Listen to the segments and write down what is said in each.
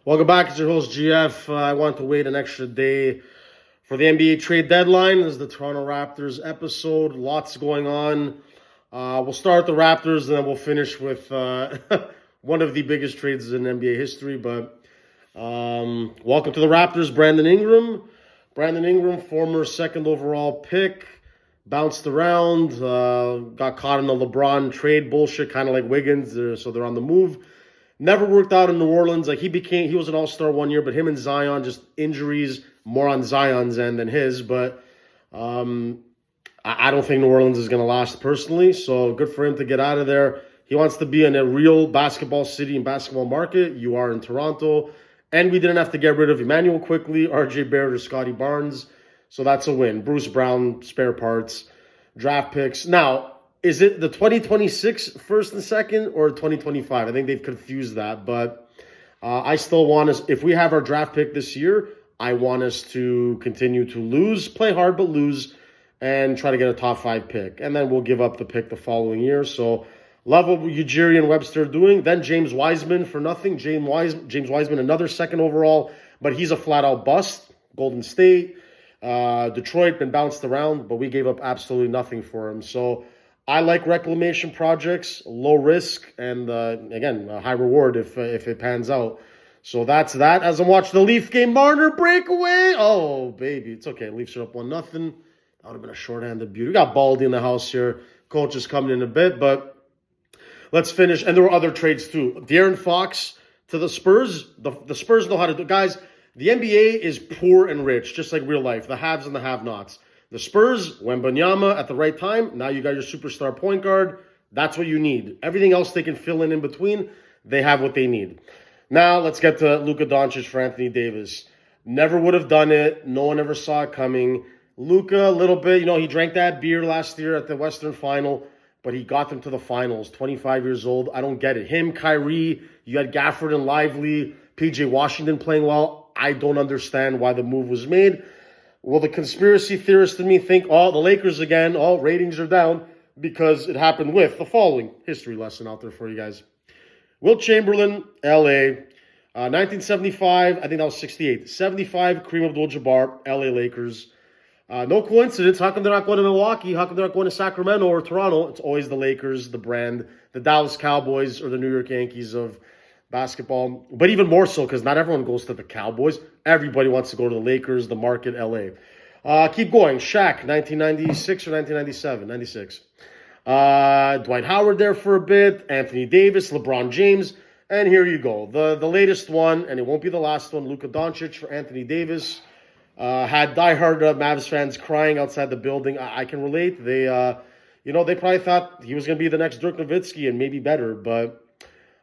Welcome back. It's your host, GF. I want to wait an extra day for the NBA trade deadline. This is the Toronto Raptors episode. Lots going on. We'll start the Raptors, and then we'll finish with one of the biggest trades in NBA history. But welcome to the Raptors, Brandon Ingram. Brandon Ingram, former second overall pick, bounced around, got caught in the LeBron trade bullshit, kind of like Wiggins, so they're on the move. Never worked out in New Orleans. Like he was an all-star one year, but him and Zion, just injuries, more on Zion's end than his. But I don't think New Orleans is going to last personally. So good for him to get out of there. He wants to be in a real basketball city and basketball market. You are in Toronto. And we didn't have to get rid of Emmanuel quickly, RJ Barrett, or Scotty Barnes. So that's a win. Bruce Brown, spare parts, draft picks. Now, is it the 2026 first and second or 2025? I think they've confused that. But I still want us, if we have our draft pick this year, I want us to continue to lose, play hard but lose, and try to get a top 5 pick. And then we'll give up the pick the following year. So love what Ujiri and Webster are doing. Then James Wiseman for nothing. James Wiseman, another second overall, but he's a flat-out bust. Golden State, Detroit, been bounced around, but we gave up absolutely nothing for him. So I like reclamation projects, low risk, and again, a high reward if it pans out. So that's that. As I'm watching the Leaf game, Marner breakaway. Oh, baby. It's okay. Leafs are up 1-0. That would have been a shorthanded beauty. We got Baldy in the house here. Coach is coming in a bit, but let's finish. And there were other trades too. De'Aaron Fox to the Spurs. The Spurs know how to do it. Guys, the NBA is poor and rich, just like real life. The haves and the have-nots. The Spurs, Wembanyama at the right time. Now you got your superstar point guard. That's what you need. Everything else they can fill in between. They have what they need. Now let's get to Luka Doncic for Anthony Davis. Never would have done it. No one ever saw it coming. Luka, a little bit. He drank that beer last year at the Western Final, but he got them to the finals. 25 years old. I don't get it. Him, Kyrie, you had Gafford and Lively, PJ Washington playing well. I don't understand why the move was made. Well, the conspiracy theorist in me think, the Lakers again, ratings are down because it happened with the following history lesson out there for you guys. Wilt Chamberlain, L.A., 1975, I think that was 68. 75, Kareem Abdul-Jabbar, L.A. Lakers. No coincidence. How come they're not going to Milwaukee? How come they're not going to Sacramento or Toronto? It's always the Lakers, the brand, the Dallas Cowboys or the New York Yankees of basketball, but even more so because not everyone goes to the Cowboys. Everybody wants to go to the Lakers, the market, LA. Keep going. Shaq, 1996 or 1997? 96. Dwight Howard there for a bit. Anthony Davis, LeBron James. And here you go. The latest one, and it won't be the last one, Luka Doncic for Anthony Davis. Had diehard Mavs fans crying outside the building. I can relate. They probably thought he was going to be the next Dirk Nowitzki and maybe better, but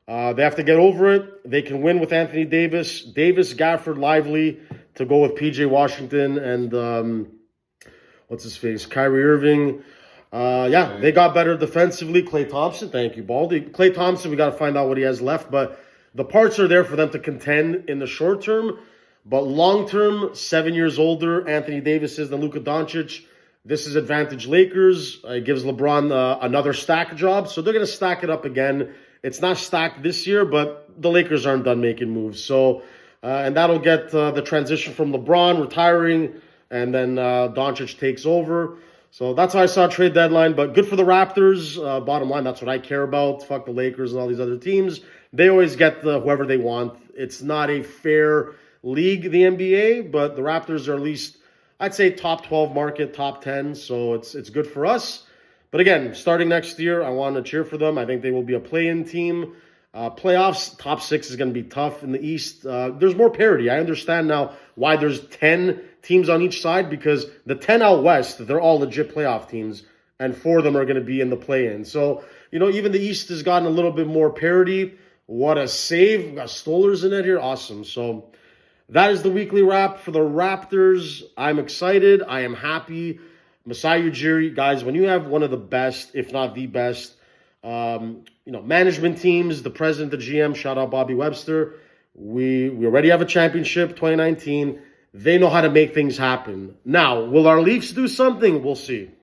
they have to get over it. They can win with Anthony Davis, Gafford, Lively to go with PJ Washington and what's his face, Kyrie Irving. They got better defensively. Klay Thompson, thank you, Baldy. Klay Thompson, we got to find out what he has left, but the parts are there for them to contend in the short term. But long term, 7 years older, Anthony Davis is than Luka Doncic. This is advantage Lakers. It gives LeBron another stack job, so they're going to stack it up again. It's not stacked this year, but the Lakers aren't done making moves. So, and that'll get the transition from LeBron retiring, and then Doncic takes over. So that's how I saw trade deadline. But good for the Raptors. Bottom line, that's what I care about. Fuck the Lakers and all these other teams. They always get whoever they want. It's not a fair league, the NBA, but the Raptors are at least, I'd say, top 12 market, top 10. So it's good for us. But again, starting next year, I want to cheer for them. I think they will be a play-in team. Playoffs, top 6 is going to be tough in the East. There's more parity. I understand now why there's 10 teams on each side, because the 10 out West, they're all legit playoff teams, and 4 of them are going to be in the play-in. So, even the East has gotten a little bit more parity. What a save. We got Stolers in it here. Awesome. So that is the weekly wrap for the Raptors. I'm excited. I am happy. Masai Ujiri, guys, when you have one of the best, if not the best, management teams, the president, the GM, shout out Bobby Webster. We already have a championship, 2019. They know how to make things happen. Now, will our Leafs do something? We'll see.